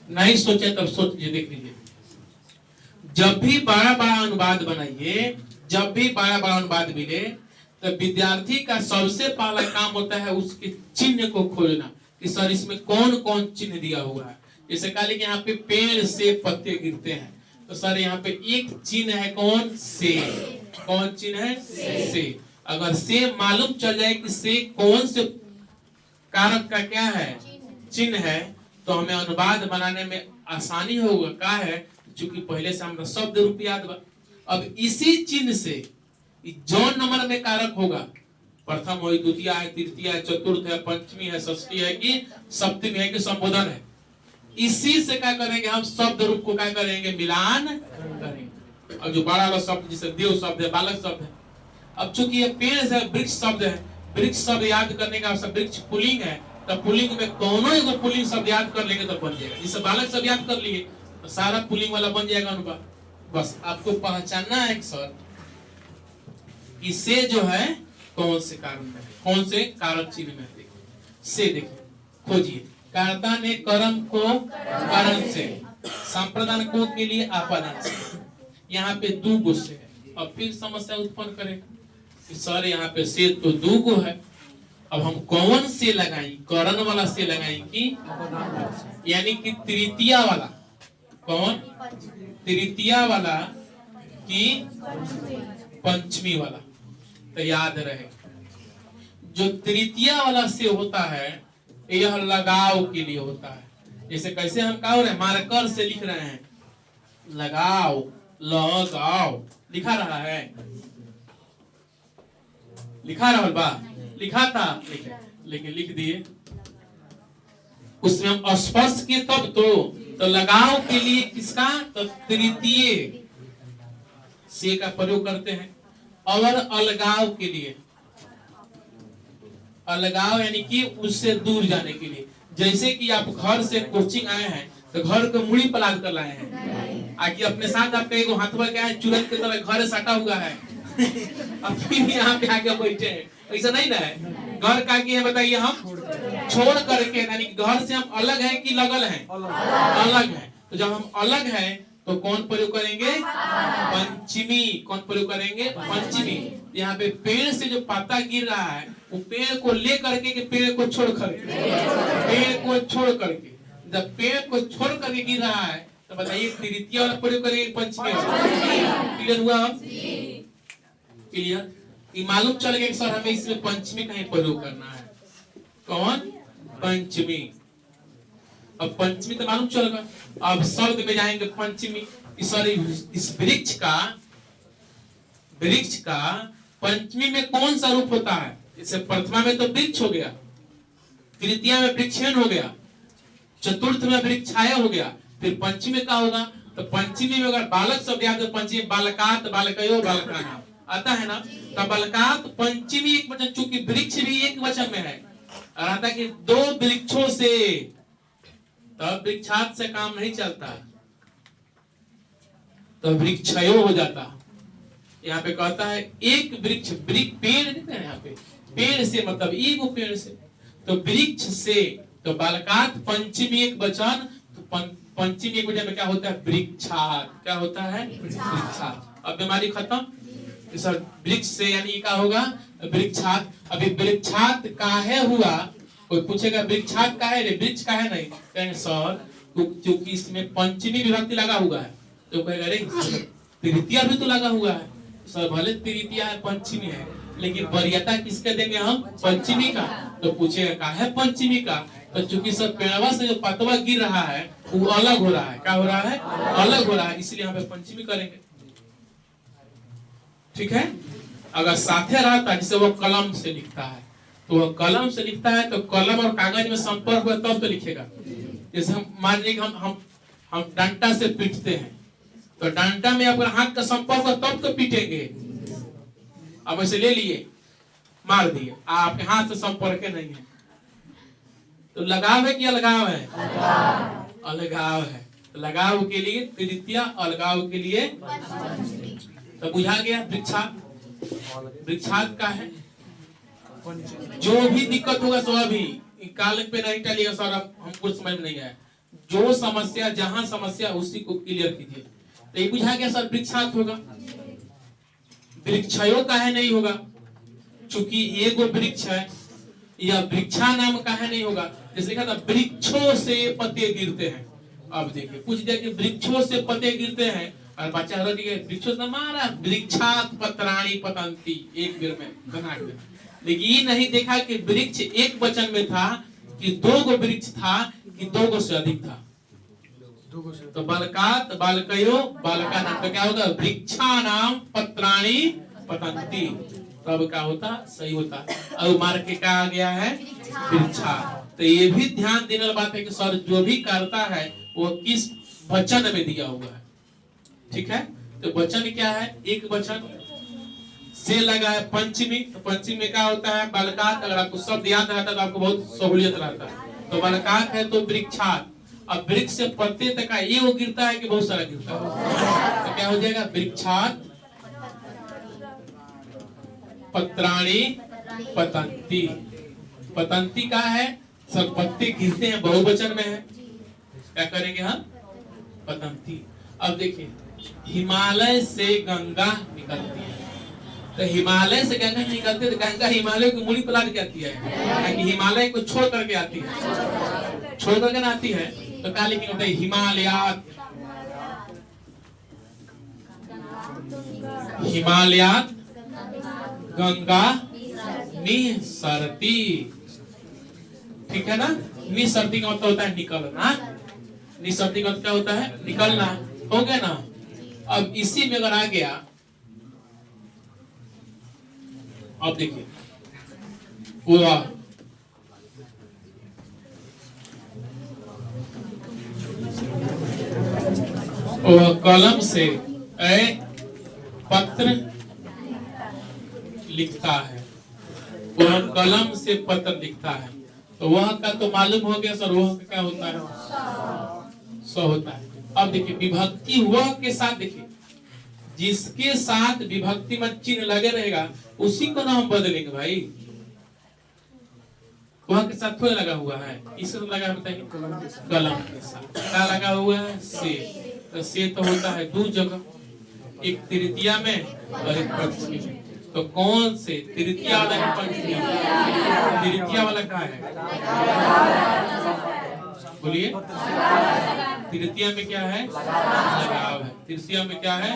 नहीं सोचे तब सोच लीजिए, देख लीजिए। जब भी बड़ा बड़ा अनुवाद बनाइए, जब भी बड़ा बड़ा अनुवाद मिले तो विद्यार्थी का सबसे पहला काम होता है उसके चिन्ह को खोजना कि सर इसमें कौन कौन चिन्ह दिया हुआ है। जैसे कहा कि यहाँ पे पेड़ से पत्ते गिरते हैं, तो सर यहाँ पे एक चिन्ह है, कौन? से। कौन चिन्ह है? से। अगर से मालूम चल जाए कि से कौन से कारक का क्या है, चिन्ह है, तो हमें अनुवाद बनाने में आसानी होगा। क्या है? चूंकि पहले से हमारा शब्द रूप याद बा। अब इसी चिन्ह से जौन नंबर में कारक होगा, प्रथम हो, द्वितीय है, तृतीय है, चतुर्थ है, पंचमी है, षष्ठी है कि सप्तमी है कि संबोधन है, इसी से क्या करेंगे हम? शब्द रूप को क्या करेंगे? मिलान करेंगे। और जो बड़ा वाला शब्द जैसे देव शब्द है, बालक शब्द है, अब चूंकि ये पेड़ से वृक्ष शब्द है, वृक्ष शब्द याद करने का सब वृक्ष पुल्लिंग है, तो पुल्लिंग में दोनों एगो पुल्लिंग शब्द याद कर लेंगे तो बन जाएगा। जिसे बालक शब्द याद कर लिए तो सारा पुल्लिंग वाला बन जाएगा अनुपात। बस आपको पहचानना है सर कि से जो है कौन से कारण में है, कौन से कारक चिन्ह में है। से देखिए, खोजिए। कर्ता ने कर्म को कारण से, संप्रदान को के लिए आपादान से। यहाँ पे दो गो से है। अब फिर समस्या उत्पन्न करेगा कि सर यहाँ पे से तो दो गो है, अब हम कौन से लगाई, करण वाला से लगाई कि यानी कि तृतीया वाला, कौन तृतीया वाला कि पंचमी वाला। तो याद रहे जो तृतीया वाला से होता है यह लगाव के लिए होता है। जैसे कैसे हम क्या हो रहे हैं, मार्कर से लिख रहे हैं, लगाओ लगाओ लिखा रहा है, लिखा रहा बा, लिखा था लेकिन लिख दिए, उसमें हम स्पर्श किए तब तो लगाव के लिए किसका, तो तृतीय से का प्रयोग करते हैं। और अलगाव के लिए, अलगाव यानी कि उससे दूर जाने के लिए। जैसे कि आप घर से कोचिंग आए हैं तो घर को मुड़ी पलाग कर लाए हैं, आगे अपने साथ आपका एक हाथवा क्या है, चुरंत की तरह घर सटा हुआ है अब फिर यहाँ पे आके बैठे हैं, ऐसा नहीं ना है। घर का है बताइए, हम छोड़ करके, यानी घर से हम अलग है कि लगल है, अलग है। तो जब हम अलग है तो कौन प्रयोग करेंगे, पंचमी। कौन प्रयोग करेंगे, पंचमी। यहाँ पे पेड़ से जो पत्ता गिर रहा है वो पेड़ को ले करके कि पेड़ को छोड़ करके, पेड़ को छोड़ करके, जब पेड़ को छोड़ करके गिर रहा है तो बताइए तृतीय वाला प्रयोग करेंगे पंचमी वाला। क्लियर हुआ, हम क्लियर, ये मालूम चल गया सर हमें इसमें पंचमी का ही प्रयोग करना है। कौन, पंचमी। अब पंचमी तो मालूम चल गया, अब शब्द में जाएंगे पंचमी। इस वृक्ष का पंचमी में कौन सा रूप होता है। इसे प्रथमा में तो वृक्ष हो गया, तृतीया में वृक्षेण हो गया, चतुर्थ में वृक्षाय हो गया, फिर पंचमी में क्या होगा, तो पंचमी में अगर बालक शब्द याद तो पंचमी बालकात बालकयो बालकाना आता है ना। तो बालकात पंचमी एक वचन, चूंकि वृक्ष भी एक वचन में है और आता कि दो वृक्षों से, तब वृक्षात से काम नहीं चलता, तो वृक्षयो हो जाता। यहाँ पे कहता है एक वृक्ष, पेड़ नहीं है यहाँ पे, पेड़ से मतलब एक पेड़ से, तो वृक्ष से, तो बालकात पंचमी एक वचन, तो पंचमी एक वचन में क्या होता है, वृक्षात। क्या होता है, वृक्षात। अब बीमारी खत्म। सर वृक्ष से यानी क्या होगा, वृक्षात। अभी वृक्षात काहे हुआ, कोई पूछेगा वृक्षात काहे रे, वृक्ष काहे नहीं, कहेंगे सर क्योंकि इसमें पंचमी विभक्ति लगा हुआ है। तो कहेगा अरे तृतीया भी तो लगा हुआ है। सर भले तृतीया है पंचमी है, लेकिन वरीयता किसके देंगे हम, पंचमी का। तो पूछेगा काहे पंचमी का, तो चूंकि सर पेड़वा से जो पतवा गिर रहा है वो अलग हो रहा है। क्या हो रहा है, अलग हो रहा है, इसलिए यहाँ पे पंचमी करेंगे। ठीक है। अगर साथे रहता जिसे वो कलम से लिखता है, तो वह कलम से लिखता है तो कलम और कागज में संपर्क हुआ तब तो लिखेगा। जैसे हम मान लीजिए हम डंडा से पीटते हैं, तो डंडा में अगर हाथ का संपर्क हुआ तब तो पीटेंगे। अब ऐसे ले लिए मार दिए, आपके हाथ से संपर्क नहीं है, तो लगाव है कि अलगाव है, अलगाव है। तो लगाव के लिए तृतीया, अलगाव के लिए तो बुझा गया। वृक्षात का है, जो भी दिक्कत होगा सो अभी कालन पे नहीं टालिएगा सर, हमको समझ में नहीं आया। जो समस्या, जहां समस्या उसी को क्लियर कीजिए। तो ये बुझा गया सर वृक्षात होगा। वृक्षयो का है नहीं होगा, चूंकि एक वृक्ष है, या वृक्षा नाम का है नहीं होगा। जैसे लिखा था वृक्षों से पत्ते गिरते हैं। अब देखिए पूछ दिया कि वृक्षों से पत्ते गिरते हैं, और बच्चा हर दिया वृक्षों से मारा, वृक्षात पत्राणि पतंती, एक बेर में बना के। लेकिन ये नहीं देखा कि वृक्ष एक वचन में था कि दो गो वृक्ष था कि दो गो से अधिक था। तो बालकात बालकयो बालका नाम का क्या होगा, वृक्षा नाम पत्राणि पतंती, तब क्या होता, सही होता। अब मार के क्या आ गया है, वृक्षा। तो ये भी ध्यान देने वाली बात है कि सर जो भी करता है वो किस वचन में दिया हुआ है। ठीक है। तो वचन क्या है, एक वचन से लगा है पंचमी, तो पंचमी में क्या होता है? बालकाक। अगर आपको शब्द याद रहता है तो आपको बहुत सहूलियत रहता है। तो बालकाक है तो वृक्षात। अब वृक्ष से पत्ते तक का ये वो गिरता है कि बहुत सारा गिरता है, तो क्या हो जाएगा? वृक्षात पत्राणि पतंती। पतंती का है सब पत्ते गिरते हैं, बहुवचन में है, क्या करेंगे हम? पतंती। अब देखिए, हिमालय से गंगा निकलती है, तो हिमालय से गंगा निकलती है तो गंगा हिमालय की मूली पलाट के आती है, क्योंकि हिमालय को छोड़ करके आती है, छोड़ करके ना आती है, तो क्या लिखेंगे? होता है हिमालयात। हिमालयात गंगा निसरती, ठीक है ना? निसरती का मतलब होता है निकलना, निसरती का मतलब क्या होता है? निकलना। हो गया ना? अब इसी में अगर आ गया, अब देखिए वह कलम से पत्र लिखता है, वह कलम से पत्र लिखता है, तो वह का तो मालूम हो गया सर, वह क्या होता है? स होता है। अब देखिए विभक्ति वह के साथ, देखिए जिसके साथ विभक्ति में चिन्ह लगे रहेगा उसी को नाम बदलेंगे भाई। वह के साथ थोड़ा लगा हुआ है, इससे तो लगा, बताइए? कलम के साथ क्या लगा हुआ है? से। तो से तो होता है दो जगह, एक तृतीया में और एक पंचमी में। तो कौन से? तृतीया वाला है, पंचमी? तृतीया वाला क्या है? बोलिए। तृतीया में क्या है? लगाव है। तृतीया में क्या है?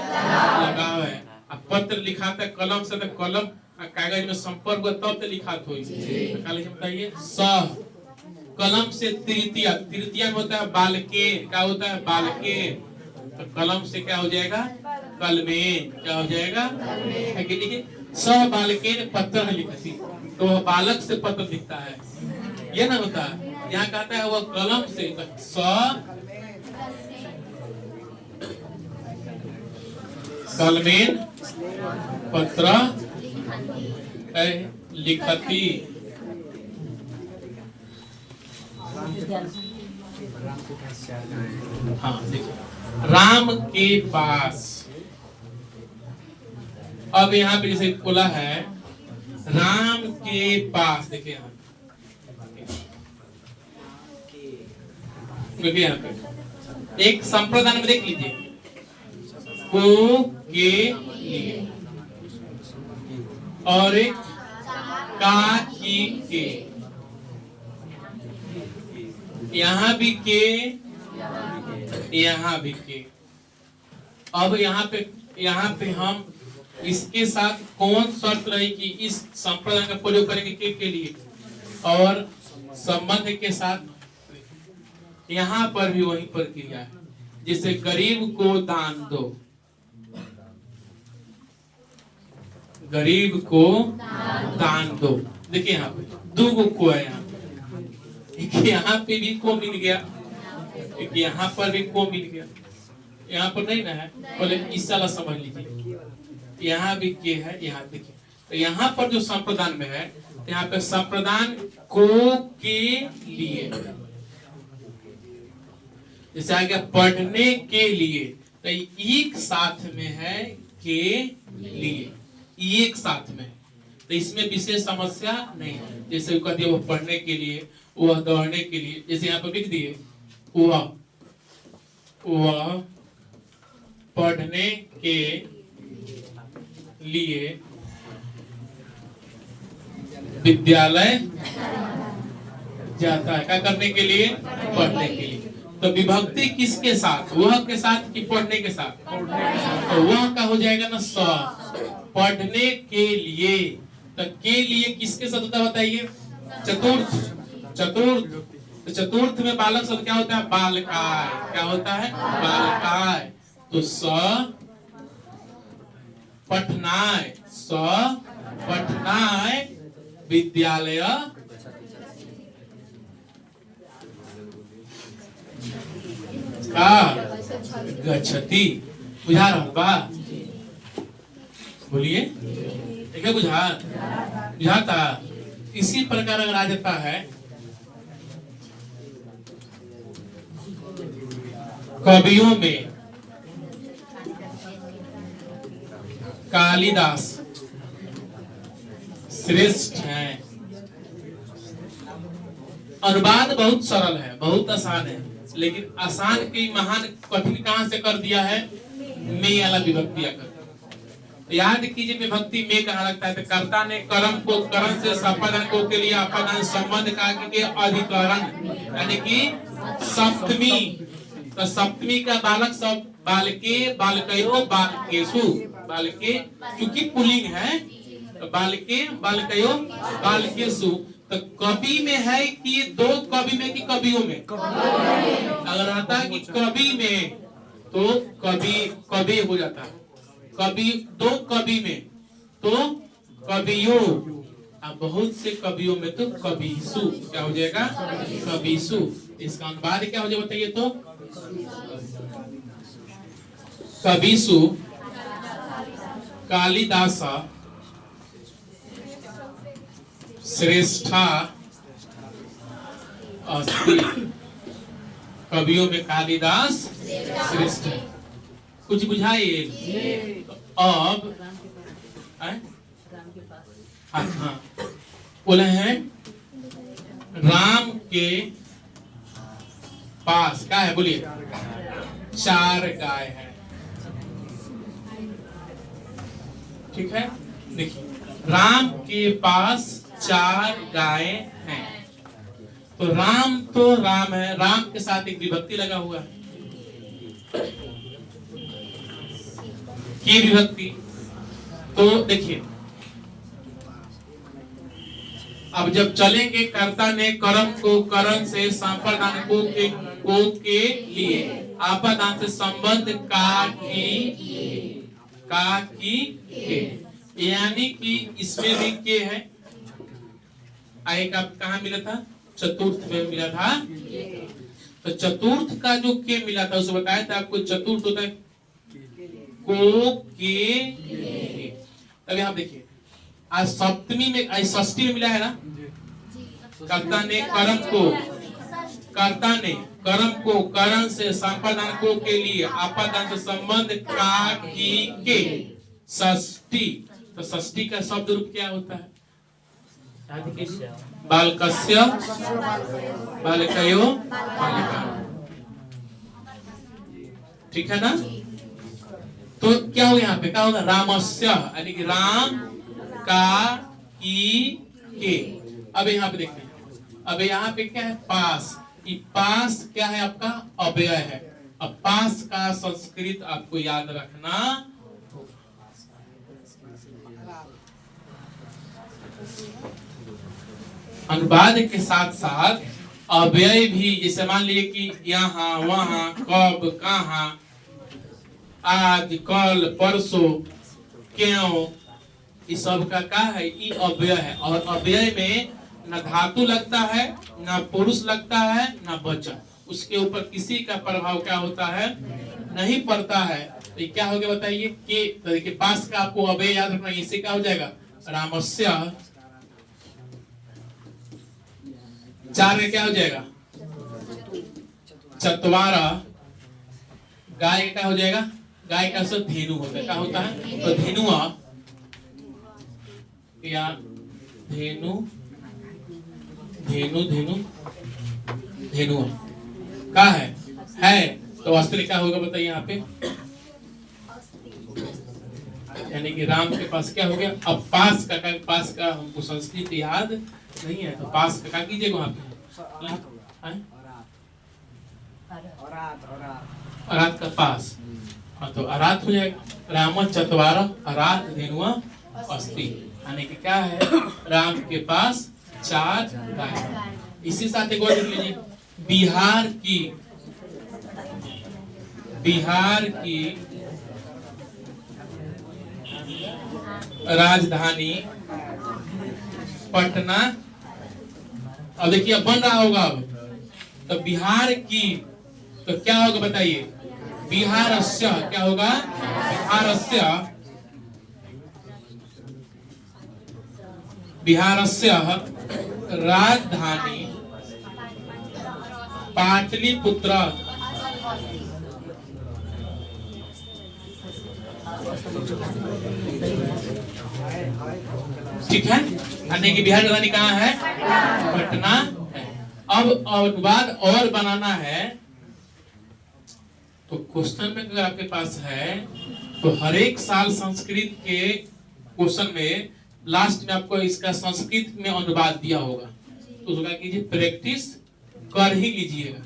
लगाव है। अब पत्र लिखाता है कलम से, तो कलम कागज में संपर्क हुआ तब तो लिखात हो। बताइए, स कलम से तृतीया, तृतीया में होता है बालके, क्या होता है? बालके। तो कलम से क्या हो जाएगा? कलमेन। क्या हो जाएगा? लिखिए, स बालकेन पत्र लिखती, तो वह बालक से पत्र लिखता है, ये ना होता है। यहाँ कहता है वह कलम से, स कलमेन पत्र लिखती। हाँ देखिए, राम के पास। अब यहाँ पे जैसे खुला है राम के पास, देखिए यहाँ, देखिए यहाँ पे एक संप्रदान में देख लीजिए, को के लिए, और एक का की के, यहाँ भी के, यहाँ भी के। अब यहाँ पे हम इसके साथ कौन शर्त रहेगी? इस संप्रदाय का प्रयोग करेंगे के लिए, और संबंध के साथ यहाँ पर भी वही प्रक्रिया है। जैसे गरीब को दान दो, गरीब को दान दो। देखिए यहाँ पे दो को है, यहाँ पे भी को मिल गया, यहाँ पर भी को मिल गया, यहाँ पर नहीं ना है, बोले इस साल समझ लीजिए, यहाँ भी के है, यहाँ देखिए। तो यहाँ पर जो संप्रदान में है, तो यहाँ पे संप्रदान को के लिए, जैसे आ गया पढ़ने के लिए, तो एक साथ में है के लिए, एक साथ में, तो इसमें विशेष समस्या नहीं है। जैसे कह दिया वो पढ़ने के लिए, वह दौड़ने के लिए, जैसे यहाँ पर लिख दिए वह पढ़ने के लिए विद्यालय जाता है, क्या करने के लिए? पढ़ने के लिए। तो विभक्ति किसके साथ? वह के साथ कि पढ़ने के साथ? तो वह का हो जाएगा ना स, पढ़ने के लिए। तो के लिए किसके साथ होता है बताइए? चतुर्थ, चतुर्थ। तो चतुर्थ में बालक शब्द क्या होता है? बालकाय। क्या होता है? बालकाय। तो स पठनाय, स पठनाय विद्यालय का गच्छति। बुझा रहा बा? बोलिए। देखिए बुझाता। इसी प्रकार अगर आ जाता है कवियों में कालिदास श्रेष्ठ हैं। अनुवाद बहुत सरल है, बहुत आसान है, लेकिन आसान की महान कठिन कहां से कर दिया है? में वाला विभक्ति आकर। तो याद कीजिए विभक्ति में कहा लगता है। तो कर्ता ने कर्म को करण से संपादन को के लिए अपादान संबंध का के अधिकरण, यानी कि सप्तमी। तो सप्तमी का बालक सब बालके बालकयो बालकेशु, बालके क्योंकि पुल्लिंग है तो बालके बालकयो बालकेशु। तो कवि में है कि दो कवि में कि कवियों में? अगर आता है कि कवि में तो कवि हो जाता है। कवि दो कवि में तो कवियों, अब बहुत से कवियों में तो कविसु। क्या हो जाएगा? कविसु। इसका अनुवाद क्या हो जाएगा बताइए तो? कविसु कालिदास श्रेष्ठा अस्ति। कवियों में कालिदास श्रेष्ठ है। कुछ बुझाइए तो अब हाँ बोले हैं राम के पास क्या है? बोलिए 4 गाय है। ठीक है, देखिए राम के पास 4 गाय हैं। तो राम है, राम के साथ एक विभक्ति लगा हुआ है की विभक्ति। तो देखिए अब जब चलेंगे कर्ता ने कर्म को करण से संपादन को के लिए आपादान से संबंध का की यानी कि इसमें भी के है। आए का कहाँ मिला था? चतुर्थ में मिला था। तो चतुर्थ का जो के मिला था उसे बताया था आपको। चतुर्थ होता है को के। तभी आप देखिए आज सप्तमी में, आज षष्ठी में मिला है ना। कर्ता ने करण से संपादन को के लिए आपादान से संबंध का की के षष्ठी। तो षष्ठी का शब्द रूप क्या होता है? बालकस्य बालकयो बालिका। ठीक है ना। तो क्या होगा यहाँ पे? क्या होगा? रामस्य, यानी कि राम का की के। अब यहाँ पे देखिए, अब यहाँ पे क्या है? पास। पास क्या है आपका? अव्यय है। अब पास का संस्कृत आपको याद रखना। अनुवाद के साथ साथ अव्यय भी, जैसे मान लीजिए कि यहाँ वहाँ कब कहाँ आज कल परसों क्यों, इस सब का क्या है? ये अव्यय है। और अव्यय में न धातु लगता है, न पुरुष लगता है, न वचन। उसके ऊपर किसी का प्रभाव क्या होता है? नहीं पड़ता है। तो क्या हो गया बताइए? के। तो देखिए पास का आपको अव्यय याद रखना। इससे क्या हो जाएगा? रामस्य। 4 में क्या हो जाएगा? चत्वारा। गाय क्या हो जाएगा? गाय का शब्द धेनु होता है। क्या होता है? तो धेनुआ या धेनु धेनु धेनु धेनुआ क्या है? तो वास्तविक क्या होगा बताइए यहाँ पे? यानी कि राम के पास क्या हो गया? अब पास का हमको संस्कृत याद नहीं है, तो पास का क्या कीजिएगा वहां पे? अरात का पास। हाँ तो अरात हो जाएगा। राम चत्वारा अरात धेनुआ अस्ति, यानी कि क्या है? राम के पास 4 गाय। इसी साथ एक और देख लीजिए, बिहार की राजधानी पटना। अब देखिए अब बन रहा होगा। अब तो बिहार की तो क्या होगा बताइए? बिहारस्य। क्या होगा? बिहारस्य बिहारस्य राजधानी पाटलिपुत्र। ठीक है, यानी कि बिहार की राजधानी कहाँ है? पटना है। अब अनुवाद और बनाना है तो क्वेश्चन में अगर आपके पास है तो हर एक साल संस्कृत के क्वेश्चन में लास्ट में आपको इसका संस्कृत में अनुवाद दिया होगा, तो उसका कीजिए, प्रैक्टिस कर ही लीजिएगा।